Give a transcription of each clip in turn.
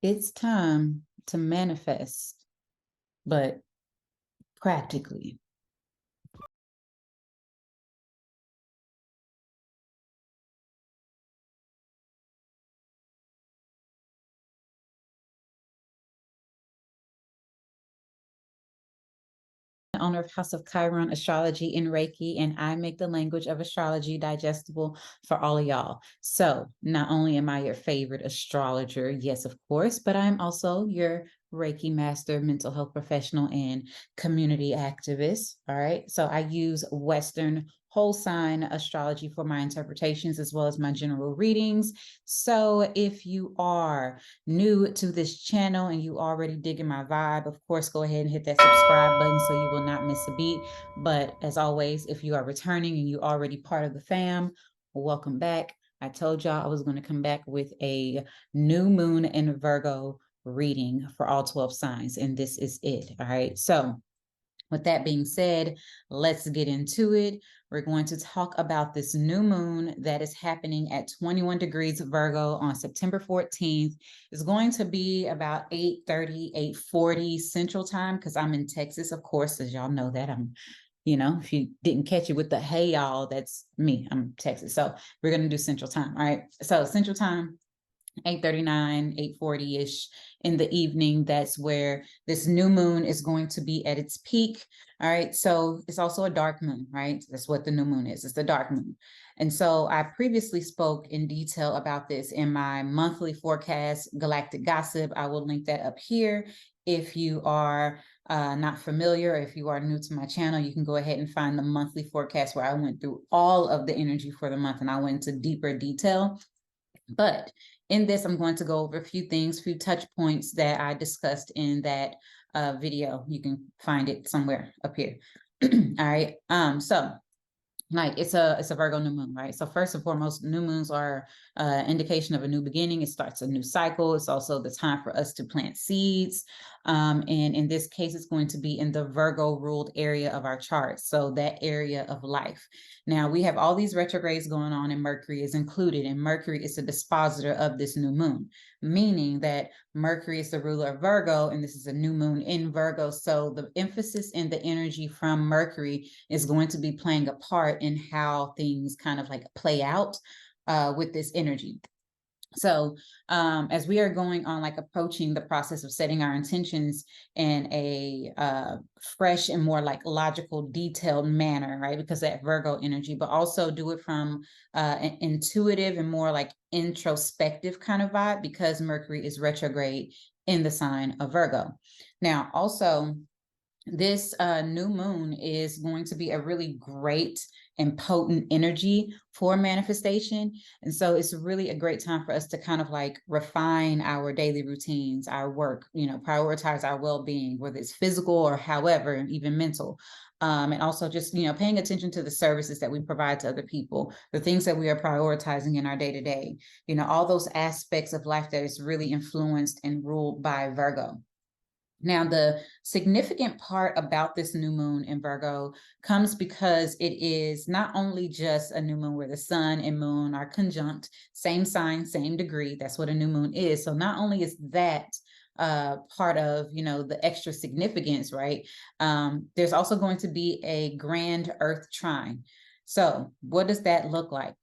It's time to manifest, but practically. Owner of House of Chiron Astrology and Reiki, and I make the language of astrology digestible for all of y'all. So not only am I your favorite astrologer, yes, of course, but I'm also your Reiki master, mental health professional, and community activist. All right. So I use Western whole sign astrology for my interpretations as well as my general readings. So if you are new to this channel and you already digging my vibe, of course, go ahead and hit that subscribe button so you will not miss a beat. But as always, if you are returning and you already part of the fam, welcome back. I told y'all I was going to come back with a new moon in Virgo reading for all 12 signs, and this is it. All right. So with that being said, let's get into it. We're going to talk about this new moon that is happening at 21 degrees Virgo on September 14th. It's going to be about 8:30, 8:40 Central Time because I'm in Texas, of course, as y'all know that. If you didn't catch it with the hey y'all, that's me. I'm Texas. So we're going to do Central Time. All right. So Central Time, 8:39, 8:40-ish in the evening. That's where this new moon is going to be at its peak. All right. So it's also a dark moon, right? That's what the new moon is. It's the dark moon. And so I previously spoke in detail about this in my monthly forecast, Galactic Gossip. I will link that up here. If you are not familiar, if you are new to my channel, you can go ahead and find the monthly forecast where I went through all of the energy for the month and I went into deeper detail. But in this, I'm going to go over a few things, few touch points that I discussed in that video. You can find it somewhere up here. All right. So like it's a Virgo new moon, right? So first and foremost, new moons are indication of a new beginning. It starts a new cycle. It's also the time for us to plant seeds. And in this case, it's going to be in the Virgo ruled area of our chart. So that area of life. Now we have all these retrogrades going on and Mercury is included, and Mercury is the dispositor of this new moon, meaning that Mercury is the ruler of Virgo, and this is a new moon in Virgo. So the emphasis and the energy from Mercury is going to be playing a part in how things kind of like play out with this energy. So as we are going on, like approaching the process of setting our intentions in a fresh and more like logical, detailed manner, right? Because that Virgo energy, but also do it from an intuitive and more like introspective kind of vibe because Mercury is retrograde in the sign of Virgo. Now, also, this new moon is going to be a really great and potent energy for manifestation. And so it's really a great time for us to kind of like refine our daily routines, our work, prioritize our well-being, whether it's physical or however, even mental. And also just, paying attention to the services that we provide to other people, the things that we are prioritizing in our day-to-day, all those aspects of life that is really influenced and ruled by Virgo. Now, the significant part about this new moon in Virgo comes because it is not only just a new moon where the sun and moon are conjunct, same sign, same degree. That's what a new moon is. So not only is that part of, the extra significance, right? There's also going to be a grand Earth trine. So what does that look like?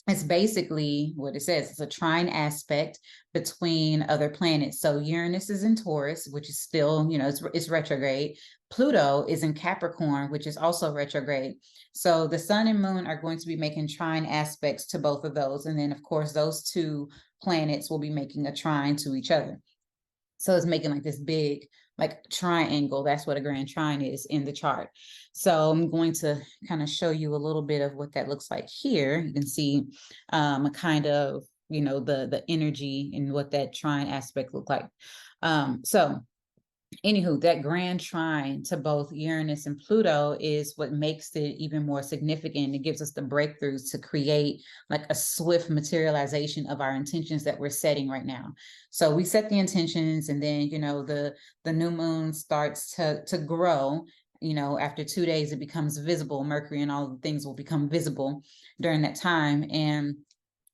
It's basically what it says. It's a trine aspect between other planets. So Uranus is in Taurus, which is still, it's retrograde. Pluto is in Capricorn, which is also retrograde. So the sun and moon are going to be making trine aspects to both of those. And then, of course, those two planets will be making a trine to each other. So it's making like this big like triangle. That's what a grand trine is in the chart. So I'm going to kind of show you a little bit of what that looks like here. You can see a kind of, the energy and what that trine aspect look like. So anywho, that grand trine to both Uranus and Pluto is what makes it even more significant. It gives us the breakthroughs to create like a swift materialization of our intentions that we're setting right now. So we set the intentions, and then the new moon starts to grow. After 2 days, it becomes visible. Mercury and all the things will become visible during that time, and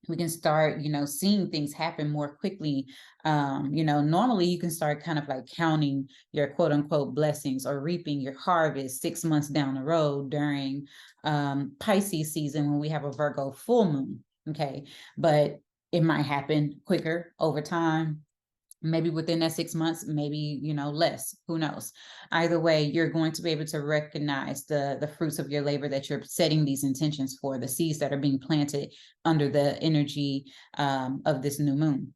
We can start, seeing things happen more quickly. Normally you can start kind of like counting your quote unquote blessings or reaping your harvest 6 months down the road during Pisces season when we have a Virgo full moon. Okay. But it might happen quicker over time, maybe within that 6 months, maybe, less, who knows. Either way, you're going to be able to recognize the fruits of your labor that you're setting these intentions for, the seeds that are being planted under the energy of this new moon.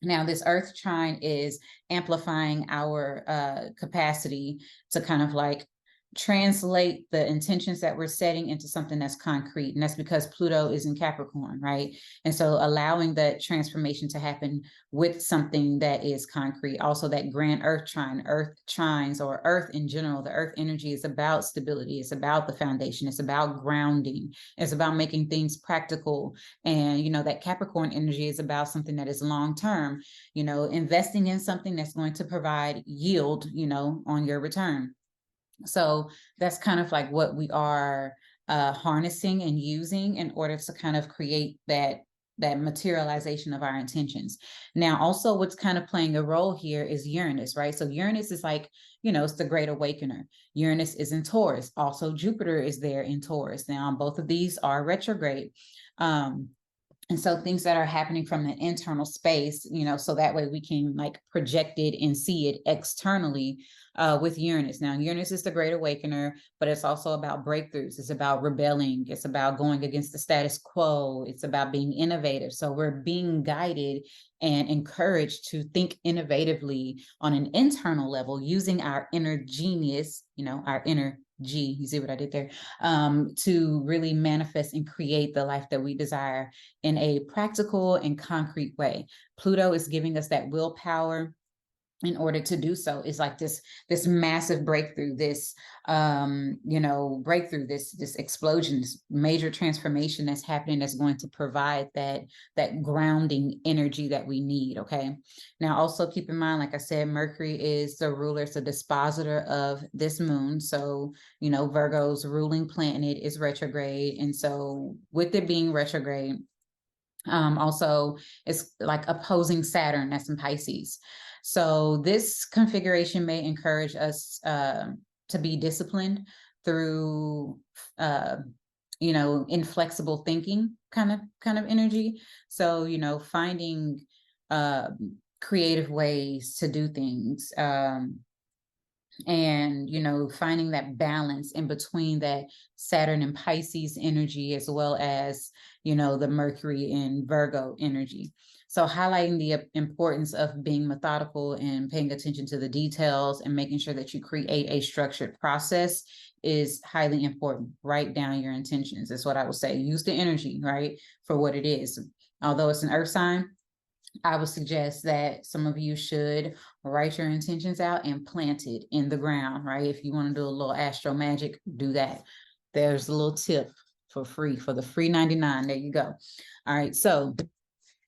Now, this Earth trine is amplifying our capacity to kind of like translate the intentions that we're setting into something that's concrete. And that's because Pluto is in Capricorn, right? And so allowing that transformation to happen with something that is concrete. Also, that grand Earth trines, or Earth in general, the Earth energy is about stability. It's about the foundation. It's about grounding. It's about making things practical. And, that Capricorn energy is about something that is long-term, investing in something that's going to provide yield, on your return. So that's kind of like what we are harnessing and using in order to kind of create that materialization of our intentions. Now, also what's kind of playing a role here is Uranus, right? So Uranus is like, it's the great awakener. Uranus is in Taurus. Also, Jupiter is there in Taurus. Now, both of these are retrograde. And so things that are happening from the internal space, so that way we can like project it and see it externally with Uranus. Now, Uranus is the great awakener, but it's also about breakthroughs. It's about rebelling. It's about going against the status quo. It's about being innovative. So we're being guided and encouraged to think innovatively on an internal level using our inner genius, our inner G, you see what I did there, to really manifest and create the life that we desire in a practical and concrete way. Pluto is giving us that willpower in order to do so. It's like this massive breakthrough, this breakthrough, this explosion, this major transformation that's happening, that's going to provide that grounding energy that we need. Okay. Now, also keep in mind, like I said, Mercury is the ruler, it's the dispositor of this moon. So, Virgo's ruling planet is retrograde. And so with it being retrograde, also it's like opposing Saturn, that's in Pisces. So this configuration may encourage us to be disciplined through, inflexible thinking kind of energy. So, finding creative ways to do things, and finding that balance in between that Saturn and Pisces energy, as well as the Mercury and Virgo energy. So highlighting the importance of being methodical and paying attention to the details and making sure that you create a structured process is highly important. Write down your intentions. That's what I would say. Use the energy, right, for what it is. Although it's an earth sign, I would suggest that some of you should write your intentions out and plant it in the ground, right? If you want to do a little astro magic, do that. There's a little tip for free, for the free 99. There you go. All right. So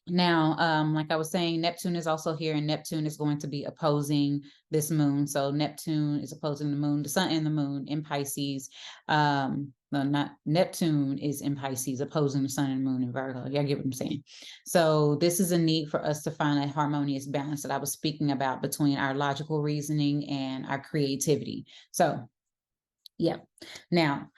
now, like I was saying, Neptune is also here, and Neptune is going to be opposing this moon. So Neptune is opposing the moon, the sun and the moon in Pisces. No, not Neptune is in Pisces, opposing the sun and moon in Virgo. Y'all get what I'm saying? So this is a need for us to find a harmonious balance that I was speaking about between our logical reasoning and our creativity. So, yeah. Now,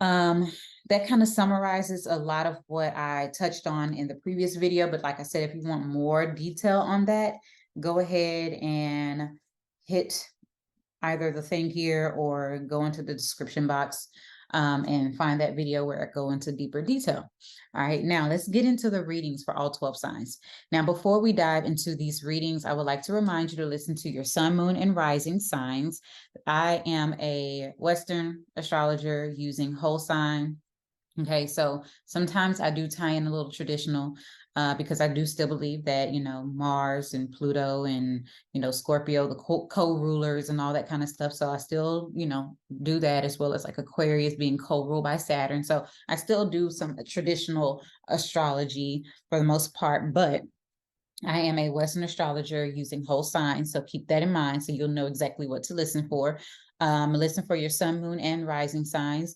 that kind of summarizes a lot of what I touched on in the previous video. But like I said, if you want more detail on that, go ahead and hit either the thing here or go into the description box and find that video where I go into deeper detail. All right, now let's get into the readings for all 12 signs. Now, before we dive into these readings, I would like to remind you to listen to your sun, moon, and rising signs. I am a Western astrologer using whole sign. Okay, so sometimes I do tie in a little traditional because I do still believe that, Mars and Pluto and, Scorpio, the co-rulers and all that kind of stuff. So I still, do that, as well as like Aquarius being co-ruled by Saturn. So I still do some traditional astrology for the most part, but I am a Western astrologer using whole signs, so keep that in mind so you'll know exactly what to listen for. Listen for your sun, moon, and rising signs.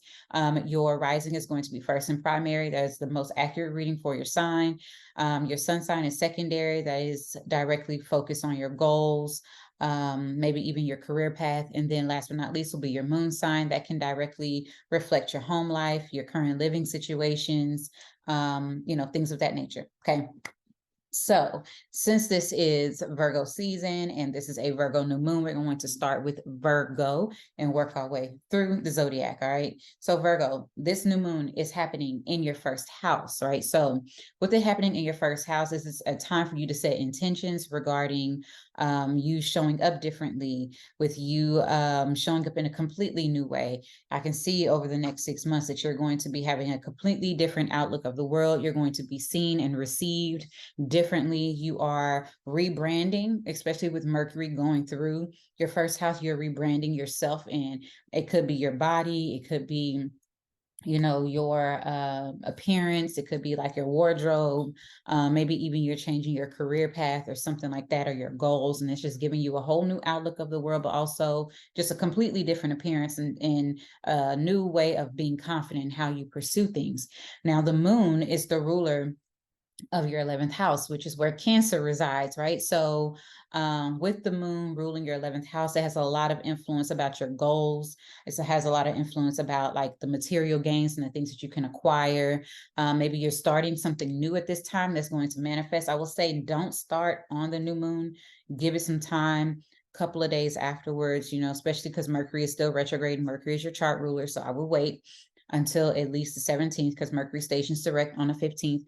Your rising is going to be first and primary. That is the most accurate reading for your sign. Your sun sign is secondary. That is directly focused on your goals, maybe even your career path. And then last but not least will be your moon sign that can directly reflect your home life, your current living situations, things of that nature. Okay. So, since this is Virgo season and this is a Virgo new moon, we're going to start with Virgo and work our way through the zodiac. All right. So, Virgo, this new moon is happening in your first house, right? So, with it happening in your first house, this is a time for you to set intentions regarding you showing up differently, with you showing up in a completely new way. I can see over the next 6 months that you're going to be having a completely different outlook of the world. You're going to be seen and received differently. You are rebranding, especially with Mercury going through your first house. You're rebranding yourself, and it could be your body, it could be your appearance, it could be like your wardrobe, maybe even you're changing your career path or something like that, or your goals, and it's just giving you a whole new outlook of the world, but also just a completely different appearance and a new way of being confident in how you pursue things. Now the moon is the ruler of your 11th house, which is where Cancer resides, right? So with the moon ruling your 11th house, it has a lot of influence about your goals. It has a lot of influence about like the material gains and the things that you can acquire. Maybe you're starting something new at this time that's going to manifest. I will say don't start on the new moon. Give it some time, couple of days afterwards, especially because Mercury is still retrograde. Mercury is your chart ruler. So I will wait until at least the 17th, because Mercury stations direct on the 15th.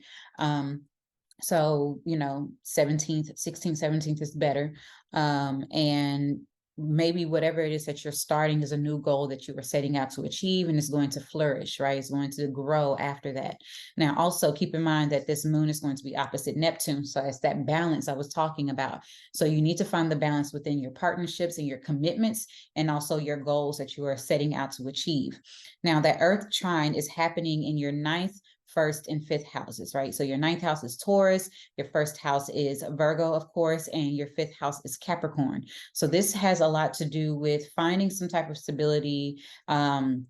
So, 17th, 16th, 17th is better. And maybe whatever it is that you're starting is a new goal that you were setting out to achieve, and it's going to flourish, right? It's going to grow after that. Now, also keep in mind that this moon is going to be opposite Neptune. So it's that balance I was talking about. So you need to find the balance within your partnerships and your commitments, and also your goals that you are setting out to achieve. Now, that Earth trine is happening in your ninth, first, and fifth houses, right? So your ninth house is Taurus, your first house is Virgo, of course, and your fifth house is Capricorn. So this has a lot to do with finding some type of stability, and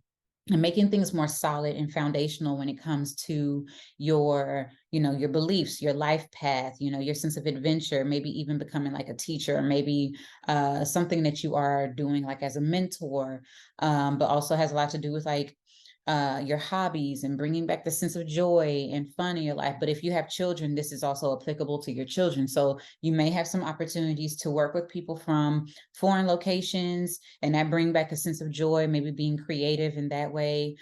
making things more solid and foundational when it comes to your beliefs, your life path, your sense of adventure, maybe even becoming like a teacher, or maybe something that you are doing like as a mentor, but also has a lot to do with like your hobbies and bringing back the sense of joy and fun in your life. But if you have children, this is also applicable to your children. So you may have some opportunities to work with people from foreign locations, and that bring back a sense of joy, maybe being creative in that way.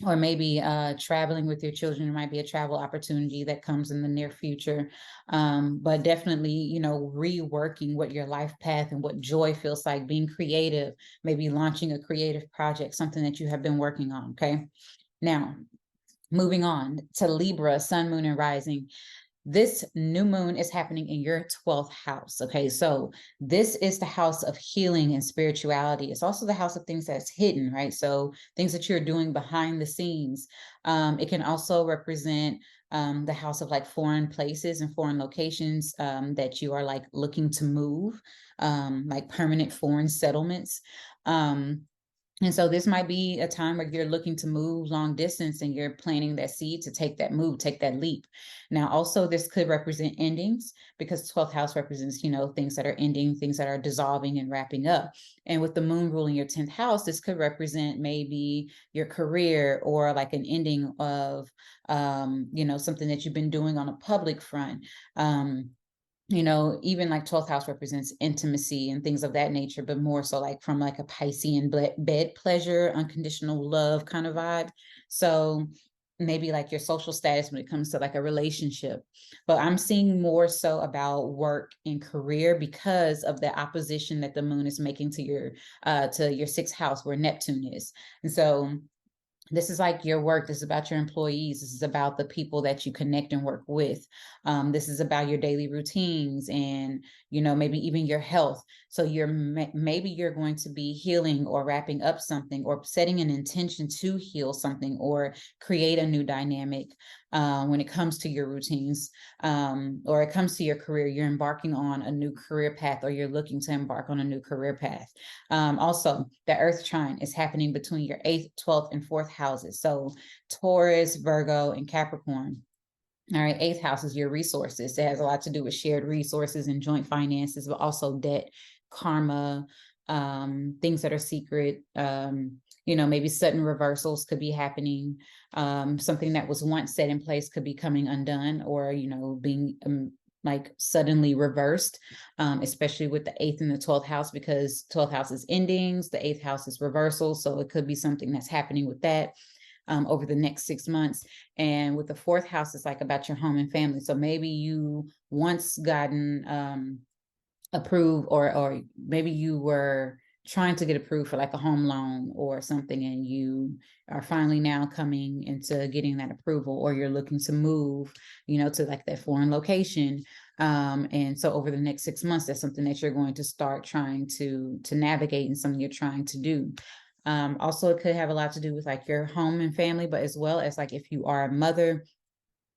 Or maybe traveling with your children. There might be a travel opportunity that comes in the near future. But definitely, reworking what your life path and what joy feels like, being creative, maybe launching a creative project, something that you have been working on. Okay. Now, moving on to Libra, sun, moon, and rising. This new moon is happening in your 12th house. Okay. So this is the house of healing and spirituality. It's also the house of things that's hidden, right? So things that you're doing behind the scenes. It can also represent the house of like foreign places and foreign locations that you are like looking to move, like permanent foreign settlements. And so this might be a time where you're looking to move long distance and you're planting that seed to take that move, take that leap. Now, also, this could represent endings, because 12th house represents, things that are ending, things that are dissolving and wrapping up. And with the moon ruling your 10th house, this could represent maybe your career, or like an ending of, something that you've been doing on a public front. Even like 12th house represents intimacy and things of that nature, but more so like from like a Piscean bed pleasure, unconditional love kind of vibe. So maybe like your social status when it comes to like a relationship. But I'm seeing more so about work and career, because of the opposition that the moon is making to your sixth house where Neptune is. And so this is like your work. This is about your employees. This is about the people that you connect and work with. This is about your daily routines and, maybe even your health. So maybe you're going to be healing or wrapping up something, or setting an intention to heal something or create a new dynamic. when it comes to your routines, or it comes to your career. You're embarking on a new career path, or you're looking to embark on a new career path. Also, the Earth trine is happening between your 8th, 12th, and 4th houses. So Taurus, Virgo, and Capricorn. All right, 8th house is your resources. It has a lot to do with shared resources and joint finances, but also debt, karma, things that are secret. Maybe sudden reversals could be happening. Something that was once set in place could be coming undone, or being like suddenly reversed, especially with the 8th and the 12th house, because 12th house is endings, the 8th house is reversal. So it could be something that's happening with that. Over the next 6 months. And with the 4th house, it's like about your home and family. So maybe you once gotten approved, or maybe you were trying to get approved for like a home loan or something, and you are finally now coming into getting that approval, or you're looking to move, to like that foreign location. And so over the next 6 months, that's something that you're going to start trying to navigate, and something you're trying to do. Also, it could have a lot to do with like your home and family, but as well as like if you are a mother,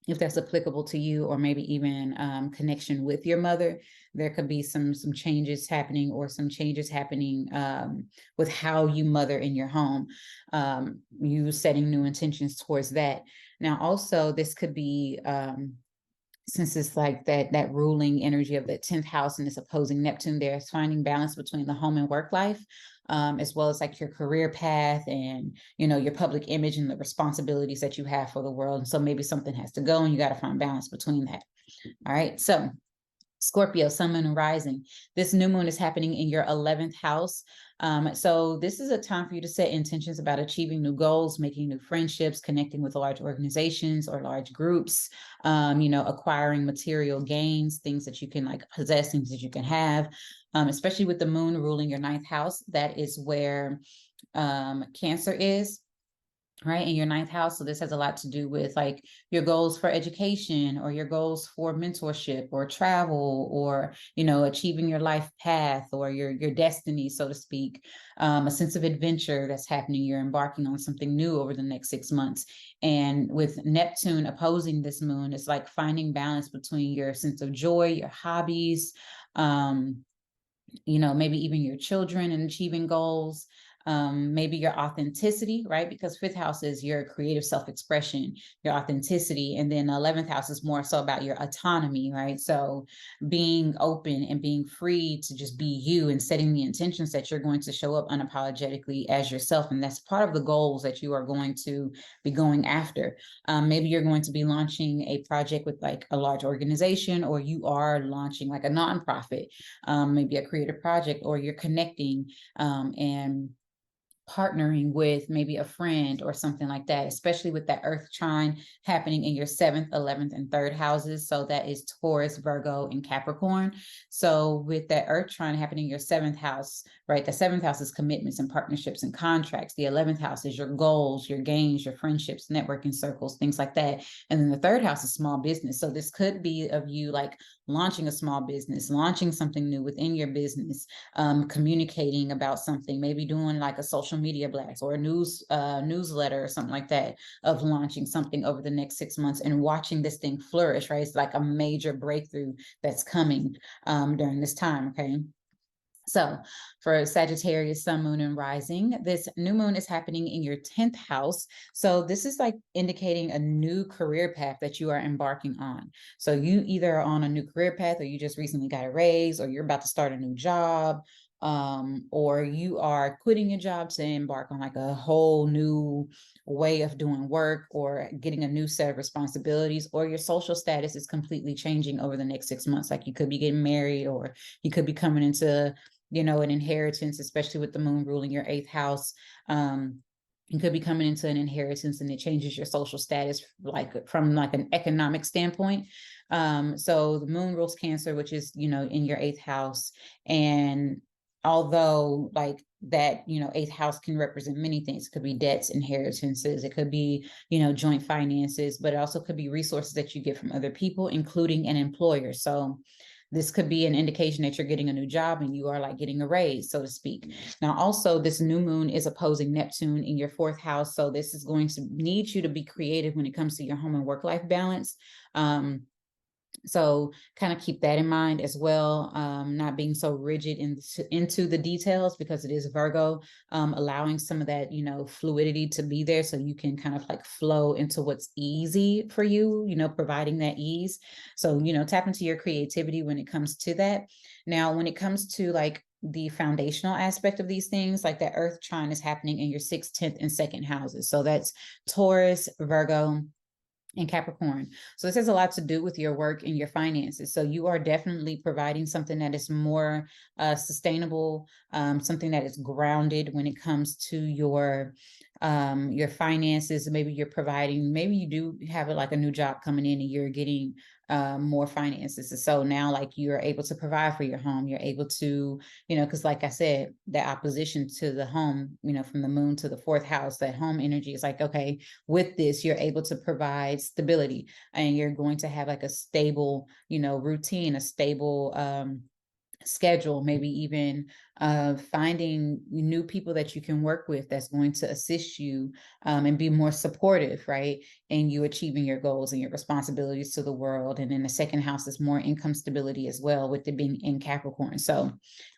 if that's applicable to you, or maybe even connection with your mother, there could be some changes happening, or some changes happening with how you mother in your home, you setting new intentions towards that. Now, also, this could be since it's like that ruling energy of the 10th house and it's opposing Neptune, there's finding balance between the home and work life, as well as like your career path and, your public image and the responsibilities that you have for the world. And so maybe something has to go, and you got to find balance between that. All right. So Scorpio, sun, moon, and rising. This new moon is happening in your 11th house. So this is a time for you to set intentions about achieving new goals, making new friendships, connecting with large organizations or large groups, acquiring material gains, things that you can like possess, things that you can have, especially with the moon ruling your 9th house. That is where Cancer is. Right, in your 9th house. So this has a lot to do with like your goals for education, or your goals for mentorship, or travel, or achieving your life path, or your destiny, so to speak. A sense of adventure that's happening. You're embarking on something new over the next 6 months. And with Neptune opposing this moon, it's like finding balance between your sense of joy, your hobbies, maybe even your children, and achieving goals. Maybe your authenticity, right? Because 5th house is your creative self-expression, your authenticity. And then 11th house is more so about your autonomy, right? So being open and being free to just be you, and setting the intentions that you're going to show up unapologetically as yourself. And that's part of the goals that you are going to be going after. Maybe you're going to be launching a project with like a large organization, or you are launching like a nonprofit, maybe a creative project, or you're connecting and partnering with maybe a friend or something like that, especially with that Earth trine happening in your 7th, 11th, and 3rd houses. So that is Taurus, Virgo, and Capricorn. So with that Earth trine happening in your 7th house, right? The 7th house is commitments and partnerships and contracts. The 11th house is your goals, your gains, your friendships, networking circles, things like that. And then the 3rd house is small business. So this could be of you like launching a small business, launching something new within your business, communicating about something, maybe doing like a social media blast or a newsletter or something like that, of launching something over the next 6 months and watching this thing flourish, right? It's like a major breakthrough that's coming during this time, okay? So for Sagittarius, sun, moon, and rising, this new moon is happening in your 10th house. So this is like indicating a new career path that you are embarking on. So you either are on a new career path, or you just recently got a raise, or you're about to start a new job, or you are quitting your job to embark on like a whole new way of doing work, or getting a new set of responsibilities, or your social status is completely changing over the next 6 months. Like you could be getting married, or you could be coming into an inheritance, especially with the moon ruling your 8th house. You could be coming into an inheritance, and it changes your social status, like from like an economic standpoint. So the moon rules Cancer, which is, in your 8th house. And although like that, 8th house can represent many things. It could be debts, inheritances, it could be, joint finances, but it also could be resources that you get from other people, including an employer. So This could be an indication that you're getting a new job and you are like getting a raise, so to speak. Now, also, this new moon is opposing Neptune in your fourth house. So this is going to need you to be creative when it comes to your home and work-life balance. So kind of keep that in mind as well. Not being so rigid into the details, because it is Virgo, allowing some of that, fluidity to be there, so you can kind of like flow into what's easy for you, providing that ease. So, tap into your creativity when it comes to that. Now, when it comes to like the foundational aspect of these things, like that Earth trine is happening in your 6th, 10th, and 2nd houses. So that's Taurus, Virgo, and Capricorn. So this has a lot to do with your work and your finances. So you are definitely providing something that is more sustainable, something that is grounded when it comes to your finances. Maybe you're providing, maybe you do have like a new job coming in and you're getting more finances. So now like you're able to provide for your home. You're able to, because like I said, the opposition to the home, from the moon to the 4th house, that home energy is like, okay, with this, you're able to provide stability, and you're going to have like a stable, routine, a stable schedule, maybe even finding new people that you can work with that's going to assist you and be more supportive, right? And you achieving your goals and your responsibilities to the world. And then the 2nd house is more income stability as well, with it being in Capricorn. So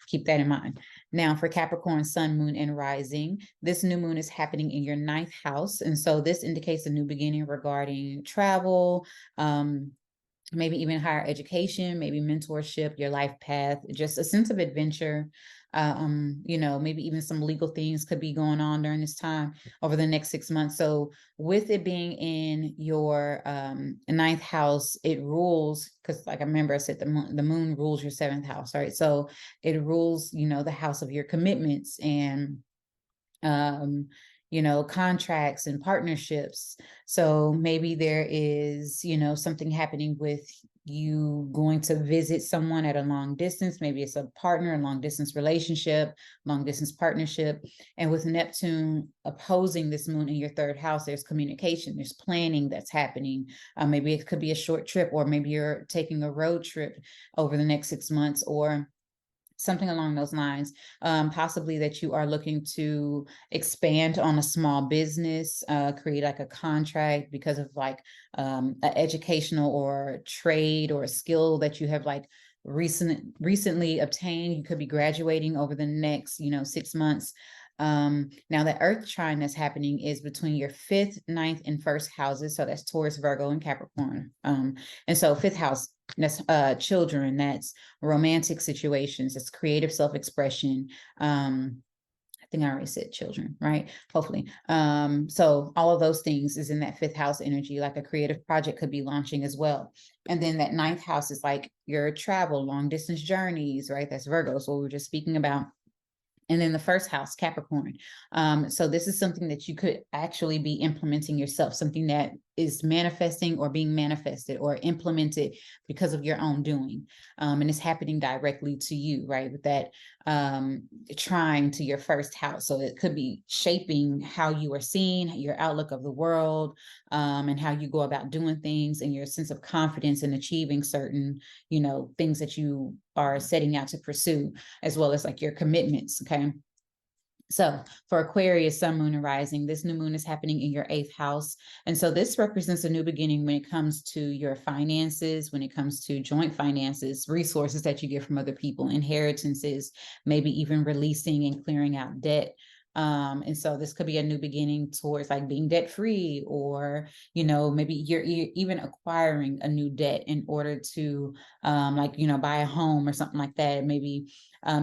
keep that in mind. Now for Capricorn, sun, moon, and rising, this new moon is happening in your 9th house. And so this indicates a new beginning regarding travel, maybe even higher education, maybe mentorship, your life path, just a sense of adventure. Maybe even some legal things could be going on during this time over the next 6 months. So with it being in your 9th house, it rules, because like I remember I said, the moon rules your 7th house, right? So it rules, the house of your commitments and contracts and partnerships. So maybe there is, something happening with you going to visit someone at a long distance. Maybe it's a partner, a long distance relationship, long distance partnership. And with Neptune opposing this moon in your 3rd house, there's communication, there's planning that's happening. Maybe it could be a short trip, or maybe you're taking a road trip over the next 6 months, or something along those lines. Possibly that you are looking to expand on a small business, create like a contract because of like an educational or trade or a skill that you have like recently obtained. You could be graduating over the next 6 months. Now the Earth trine that's happening is between your 5th, 9th, and 1st houses. So that's Taurus, Virgo, and Capricorn. And so 5th house, that's children, that's romantic situations, that's creative self-expression. I think I already said children, right? Hopefully. So all of those things is in that 5th house energy, like a creative project could be launching as well. And then that 9th house is like your travel, long distance journeys, right? That's Virgo. So we were just speaking about. And then the 1st house, Capricorn. So this is something that you could actually be implementing yourself, something that is manifesting or being manifested or implemented because of your own doing. And it's happening directly to you, right? With that trine to your 1st house. So it could be shaping how you are seen, your outlook of the world, and how you go about doing things, and your sense of confidence in achieving certain, things that you are setting out to pursue, as well as like your commitments. Okay. So for Aquarius, sun, moon, and rising, this new moon is happening in your 8th house. And so this represents a new beginning when it comes to your finances, when it comes to joint finances, resources that you get from other people, inheritances, maybe even releasing and clearing out debt. And so this could be a new beginning towards like being debt free, or, maybe you're even acquiring a new debt in order to buy a home or something like that. Maybe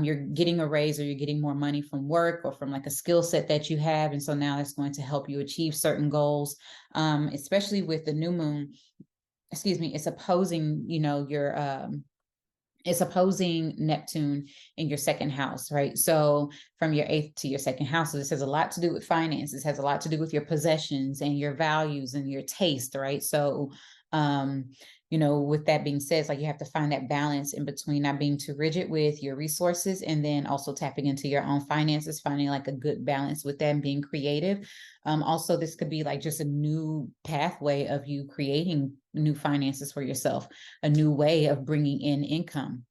you're getting a raise, or you're getting more money from work or from like a skill set that you have. And so now that's going to help you achieve certain goals, especially with the new moon. It's opposing, it's opposing Neptune in your 2nd house, right? So from your 8th to your 2nd house. So this has a lot to do with finances, has a lot to do with your possessions and your values and your taste, right? So, with that being said, it's like you have to find that balance in between not being too rigid with your resources and then also tapping into your own finances, finding like a good balance with that and being creative. Also, this could be like just a new pathway of you creating new finances for yourself, a new way of bringing in income,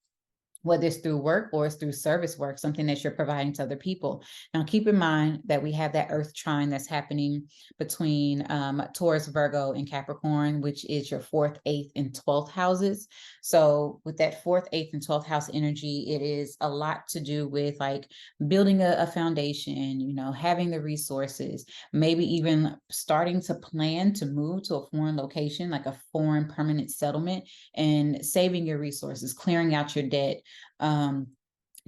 whether it's through work or it's through service work, something that you're providing to other people. Now, keep in mind that we have that Earth trine that's happening between Taurus, Virgo, and Capricorn, which is your 4th, 8th, and 12th houses. So with that 4th, 8th, and 12th house energy, it is a lot to do with like building a foundation, having the resources, maybe even starting to plan to move to a foreign location, like a foreign permanent settlement, and saving your resources, clearing out your debt,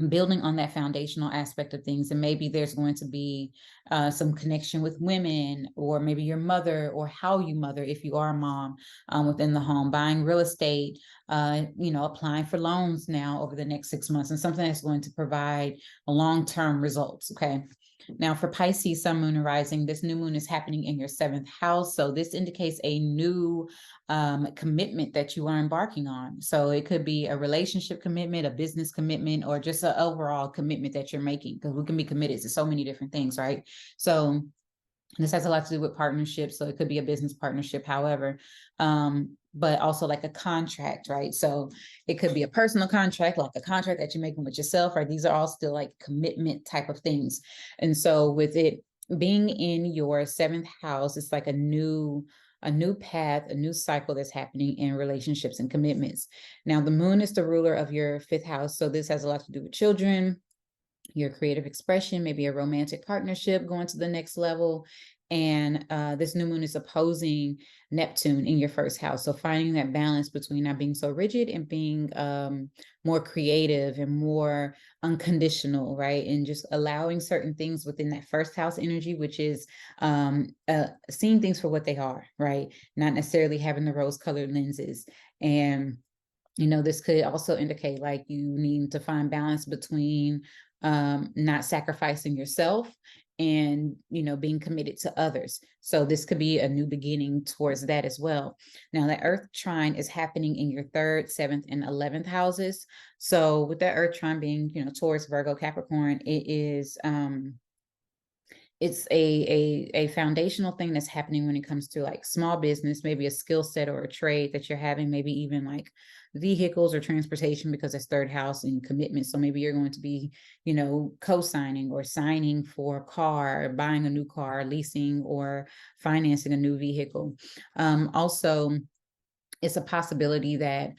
building on that foundational aspect of things. And maybe there's going to be some connection with women, or maybe your mother, or how you mother if you are a mom, within the home, buying real estate, applying for loans now over the next 6 months, and something that's going to provide long-term results. Okay. Now for Pisces, sun, moon, and rising, this new moon is happening in your 7th house. So this indicates a new commitment that you are embarking on. So it could be a relationship commitment, a business commitment, or just an overall commitment that you're making, because we can be committed to so many different things, right? So this has a lot to do with partnerships. So it could be a business partnership, however, but also like a contract, right? So it could be a personal contract, like a contract that you're making with yourself, right? These are all still like commitment type of things. And so with it being in your 7th house, it's like a new path, a new cycle that's happening in relationships and commitments. Now, the moon is the ruler of your 5th house. So this has a lot to do with children, your creative expression, maybe a romantic partnership going to the next level. And this new moon is opposing Neptune in your 1st house. So finding that balance between not being so rigid and being more creative and more unconditional, right? And just allowing certain things within that 1st house energy, which is seeing things for what they are, right? Not necessarily having the rose-colored lenses. And this could also indicate like you need to find balance between not sacrificing yourself and being committed to others. So this could be a new beginning towards that as well. Now, the Earth trine is happening in your 3rd, 7th, and 11th houses. So with that Earth trine being Taurus, Virgo, Capricorn, it is it's a foundational thing that's happening when it comes to like small business, maybe a skill set or a trade that you're having, maybe even like vehicles or transportation, because it's 3rd house and commitment. So maybe you're going to be, co-signing or signing for a car, buying a new car, leasing or financing a new vehicle. Also, it's a possibility that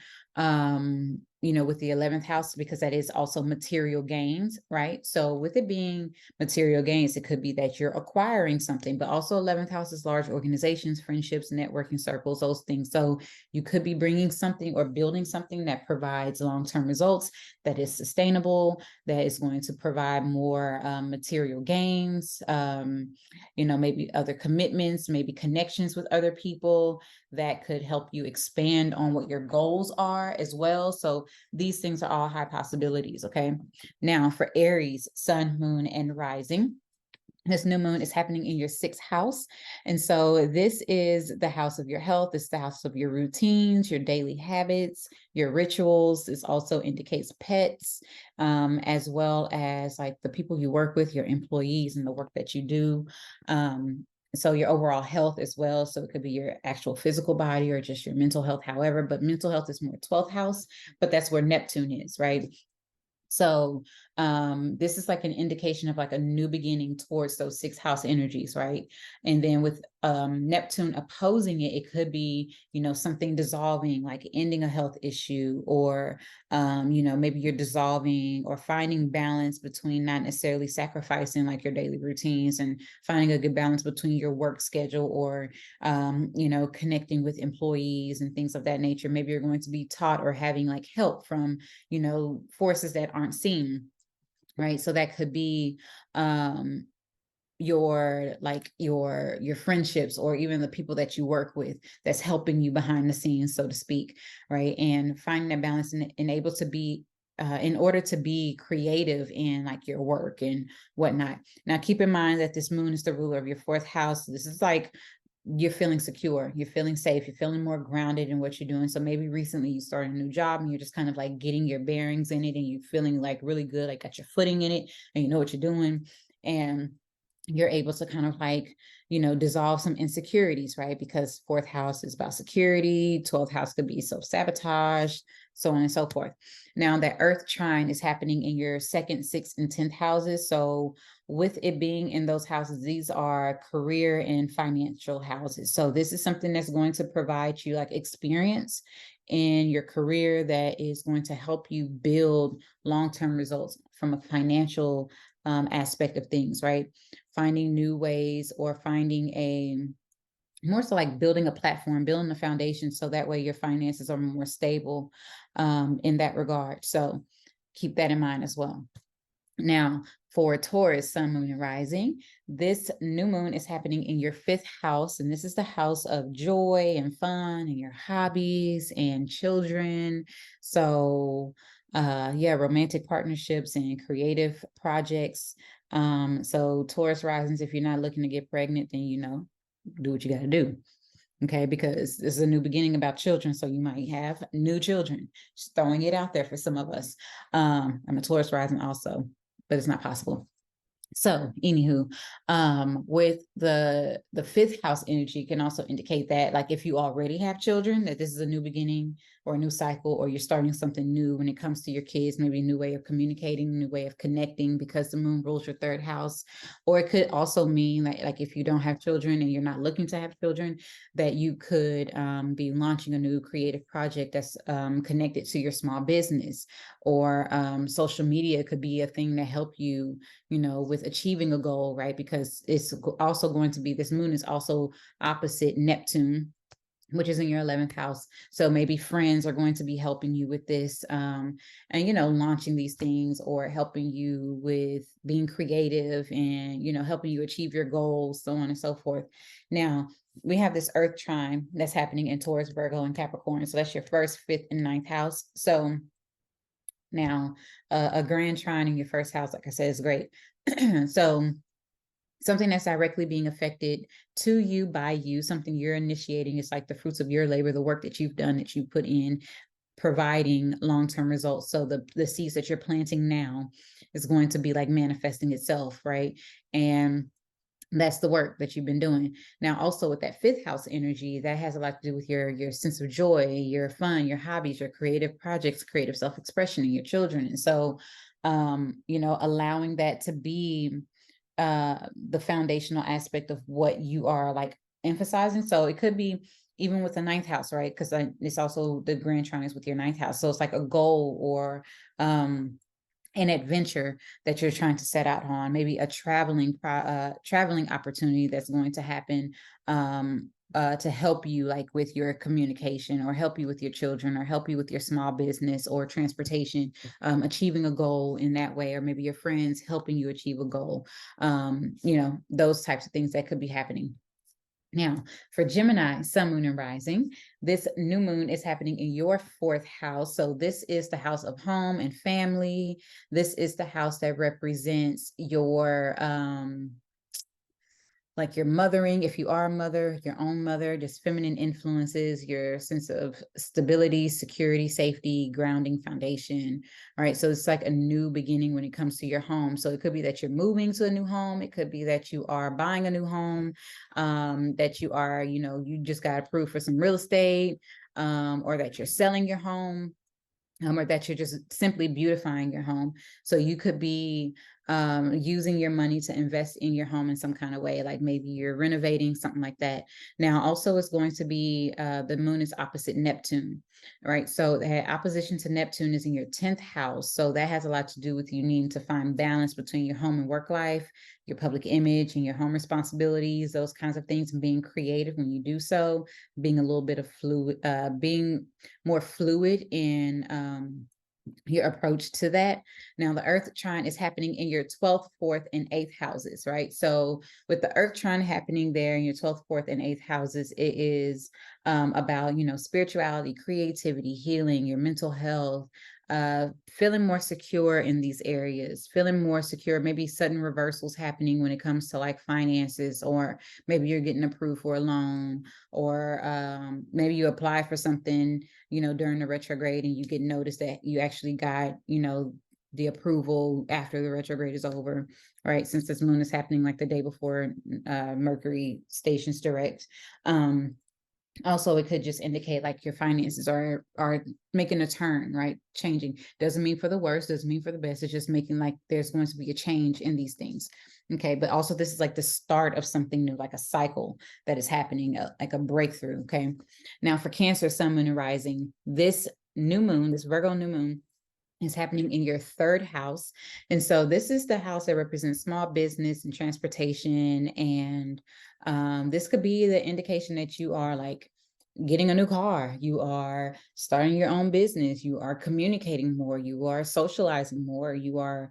with the 11th house, because that is also material gains, right? So with it being material gains, it could be that you're acquiring something, but also 11th house is large organizations, friendships, networking circles, those things. So you could be bringing something or building something that provides long-term results, that is sustainable, that is going to provide more material gains, maybe other commitments, maybe connections with other people that could help you expand on what your goals are as well. So these things are all high possibilities. Okay. Now for Aries, sun, moon, and rising, this new moon is happening in your 6th house. And so this is the house of your health. It's the house of your routines, your daily habits, your rituals. This also indicates pets, as well as like the people you work with, your employees, and the work that you do. So your overall health as well. So it could be your actual physical body or just your mental health, however, but mental health is more 12th house, but that's where Neptune is, right? So this is like an indication of like a new beginning towards those 6th house energies, right? And then with Neptune opposing it, it could be, something dissolving, like ending a health issue, or, maybe you're dissolving or finding balance between not necessarily sacrificing like your daily routines, and finding a good balance between your work schedule, or, connecting with employees and things of that nature. Maybe you're going to be taught or having like help from, forces that aren't seen, right? So that could be your friendships, or even the people that you work with that's helping you behind the scenes, so to speak, right? And finding that balance and able to be in order to be creative in like your work and whatnot. Now, keep in mind that this moon is the ruler of your 4th house. This is like you're feeling secure, you're feeling safe, you're feeling more grounded in what you're doing. So maybe recently you started a new job and you're just kind of like getting your bearings in it and you're feeling like really good, like got your footing in it and you know what you're doing. And you're able to kind of like, dissolve some insecurities, right? Because fourth house is about security, 12th house could be self-sabotage, so on and so forth. Now that Earth trine is happening in your second, sixth, and 10th houses. So with it being in those houses, these are career and financial houses. So this is something that's going to provide you like experience in your career that is going to help you build long-term results from a financial aspect of things, right? Finding new ways or finding a more so like building a platform, building a foundation so that way your finances are more stable in that regard. So keep that in mind as well. Now, for Taurus, sun, moon, and rising, this new moon is happening in your fifth house. And this is the house of joy and fun and your hobbies and children. So, yeah, romantic partnerships and creative projects. So Taurus risings, if you're not looking to get pregnant, then, do what you got to do. Okay, because this is a new beginning about children, so you might have new children. Just throwing it out there for some of us. I'm a Taurus rising also, but it's not possible. So, anywho, with the fifth house energy can also indicate that, like, if you already have children, that this is a new beginning or a new cycle, or you're starting something new when it comes to your kids, maybe a new way of communicating, a new way of connecting, because the moon rules your third house. Or it could also mean that, like, if you don't have children and you're not looking to have children, that you could be launching a new creative project that's connected to your small business, or social media could be a thing to help you, with achieving a goal, right? Because it's also going to be, this moon is also opposite Neptune, which is in your 11th house. So maybe friends are going to be helping you with this, and, launching these things, or helping you with being creative and, helping you achieve your goals, so on and so forth. Now, we have this Earth trine that's happening in Taurus, Virgo, and Capricorn. So that's your first, fifth, and ninth house. So now, a grand trine in your first house, like I said, is great. So something that's directly being affected to you by you, something you're initiating, is like the fruits of your labor, the work that you've done, that you put in, providing long-term results. So the seeds that you're planting now is going to be like manifesting itself, right? And that's the work that you've been doing. Now, also with that fifth house energy, that has a lot to do with your sense of joy, your fun, your hobbies, your creative projects, creative self-expression, and your children. And so, allowing that to be the foundational aspect of what you are like emphasizing. So it could be even with the ninth house, right? Because it's also the grand trine is with your ninth house. So it's like a goal, or an adventure that you're trying to set out on, maybe a traveling opportunity that's going to happen, to help you like with your communication, or help you with your children, or help you with your small business or transportation, achieving a goal in that way, or maybe your friends helping you achieve a goal, those types of things that could be happening. Now, for Gemini, sun, moon, and rising, this new moon is happening in your fourth house. So this is the house of home and family. This is the house that represents your like your mothering, if you are a mother, your own mother, just feminine influences, your sense of stability, security, safety, grounding, foundation. All right. So it's like a new beginning when it comes to your home. So it could be that you're moving to a new home. It could be that you are buying a new home, that you are, you just got approved for some real estate, or that you're selling your home. Or that you're just simply beautifying your home. So you could be using your money to invest in your home in some kind of way, like maybe you're renovating, something like that. Now, also, it's going to be the moon is opposite Neptune, right? So the opposition to Neptune is in your 10th house. So that has a lot to do with you needing to find balance between your home and work life, your public image and your home responsibilities, those kinds of things, and being creative when you do so, being a little bit of fluid, being more fluid in your approach to that. Now, the Earth trine is happening in your 12th, 4th, and 8th houses, right? So with the Earth trine happening there in your 12th, 4th, and 8th houses, it is about, spirituality, creativity, healing, your mental health, feeling more secure in these areas, feeling more secure, maybe sudden reversals happening when it comes to like finances, or maybe you're getting approved for a loan, or maybe you apply for something, during the retrograde, and you get notice that you actually got, the approval after the retrograde is over, right? Since this moon is happening like the day before Mercury stations direct. Also, it could just indicate like your finances are making a turn, right? Changing. Doesn't mean for the worst, doesn't mean for the best. It's just making like there's going to be a change in these things. Okay. But also this is like the start of something new, like a cycle that is happening, like a breakthrough. Okay. Now for Cancer, Sun, Moon, and Rising, this new moon, this Virgo new moon, is happening in your third house. And so this is the house that represents small business and transportation. And this could be the indication that you are like getting a new car, you are starting your own business, you are communicating more, you are socializing more, you are,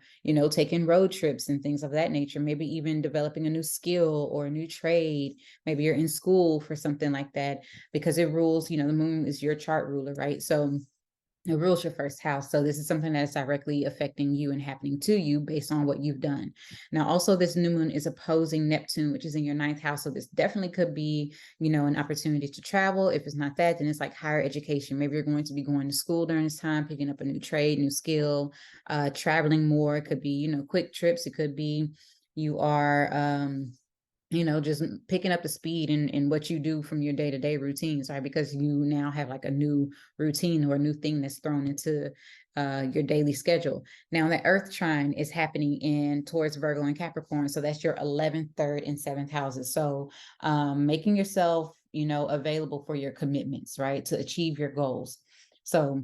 taking road trips and things of that nature, maybe even developing a new skill or a new trade. Maybe you're in school for something like that, because it rules, the moon is your chart ruler, right? So it rules your first house. So this is something that's directly affecting you and happening to you based on what you've done. Now, also this new moon is opposing Neptune, which is in your ninth house. So this definitely could be, an opportunity to travel. If it's not that, then it's like higher education. Maybe you're going to be going to school during this time, picking up a new trade, new skill, traveling more. It could be, quick trips. It could be you are, just picking up the speed in what you do from your day-to-day routines, right? Because you now have like a new routine or a new thing that's thrown into your daily schedule. Now the Earth trine is happening in towards Virgo and Capricorn. So that's your 11th, 3rd, and 7th houses. So making yourself, available for your commitments, right? To achieve your goals. So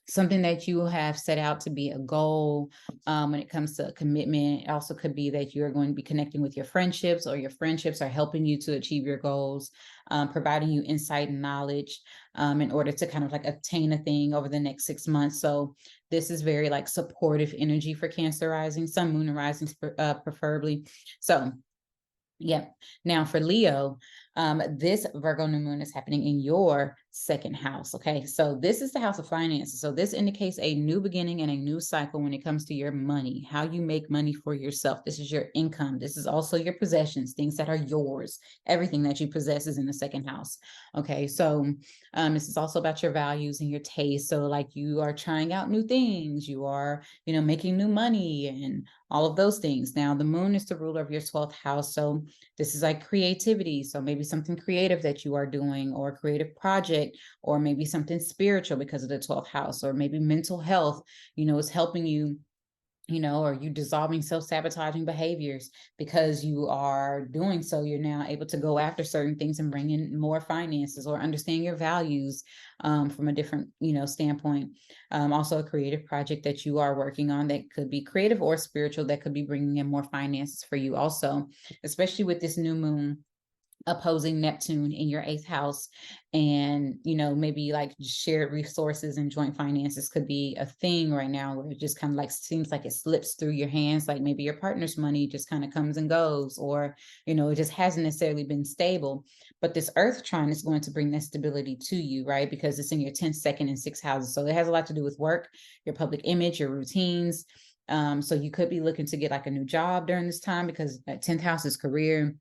something that you have set out to be a goal when it comes to commitment. It also could be that you're going to be connecting with your friendships, or your friendships are helping you to achieve your goals, providing you insight and knowledge in order to kind of like obtain a thing over the next 6 months. So this is very like supportive energy for Cancer rising, Sun, Moon, and rising preferably. So yeah. Now for Leo, this Virgo new moon is happening in your second house. Okay. So this is the house of finances. So this indicates a new beginning and a new cycle when it comes to your money, how you make money for yourself. This is your income. This is also your possessions, things that are yours. Everything that you possess is in the second house. Okay. So this is also about your values and your taste. So like you are trying out new things, you are, making new money and all of those things. Now the moon is the ruler of your 12th house. So this is like creativity. So maybe something creative that you are doing, or a creative project, or maybe something spiritual because of the 12th house, or maybe mental health, is helping you, or you dissolving self-sabotaging behaviors. Because you are doing so, you're now able to go after certain things and bring in more finances, or understand your values from a different, standpoint. Also a creative project that you are working on that could be creative or spiritual, that could be bringing in more finances for you also, especially with this new moon opposing Neptune in your 8th house. And, maybe like shared resources and joint finances could be a thing right now, where it just kind of like seems like it slips through your hands. Like maybe your partner's money just kind of comes and goes, or, it just hasn't necessarily been stable. But this Earth trine is going to bring that stability to you, right? Because it's in your 10th, 2nd, and 6th houses. So it has a lot to do with work, your public image, your routines. So you could be looking to get like a new job during this time, because that 10th house is career,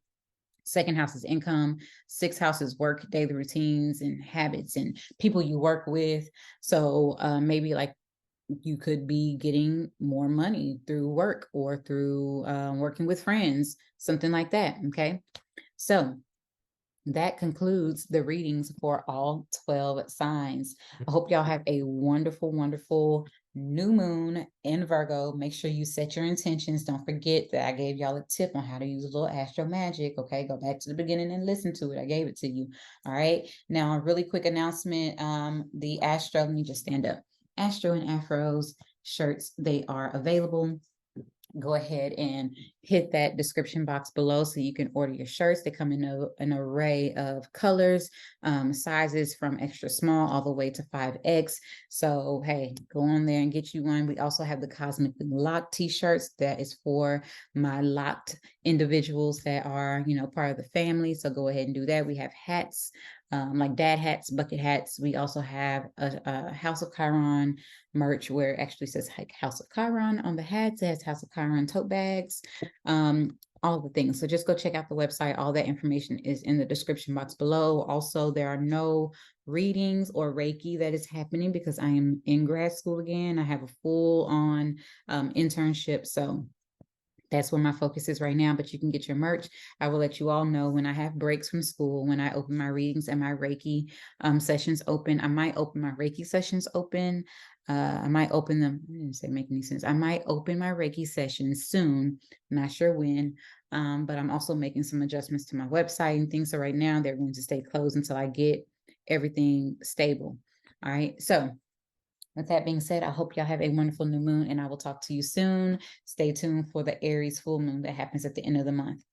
2nd house is income, 6th house is work, daily routines and habits and people you work with. So maybe like you could be getting more money through work, or through working with friends, something like that. Okay. So that concludes the readings for all 12 signs. I hope y'all have a wonderful, wonderful new moon in Virgo. Make sure you set your intentions. Don't forget that I gave y'all a tip on how to use a little astro magic. Okay, go back to the beginning and listen to it. I gave it to you. All right. Now, a really quick announcement. The Astro, let me just stand up. Astro and Afros shirts, they are available. Go ahead and hit that description box below so you can order your shirts. They come in an array of colors, sizes from extra small all the way to 5X. So, hey, go on there and get you one. We also have the Cosmically Locked t-shirts. That is for my locked individuals that are, part of the family. So go ahead and do that. We have hats like dad hats, bucket hats. We also have a House of Chiron merch where it actually says like House of Chiron on the hats. It has House of Chiron tote bags, all the things. So just go check out the website. All that information is in the description box below. Also, there are no readings or Reiki that is happening because I am in grad school again. I have a full on internship. So that's where my focus is right now, but you can get your merch. I will let you all know when I have breaks from school, when I open my readings and my Reiki sessions open. I might open my Reiki sessions open. I might open them. I didn't say make any sense. I might open my Reiki sessions soon. Not sure when, but I'm also making some adjustments to my website and things. So right now they're going to stay closed until I get everything stable. All right. So with that being said, I hope y'all have a wonderful new moon and I will talk to you soon. Stay tuned for the Aries full moon that happens at the end of the month.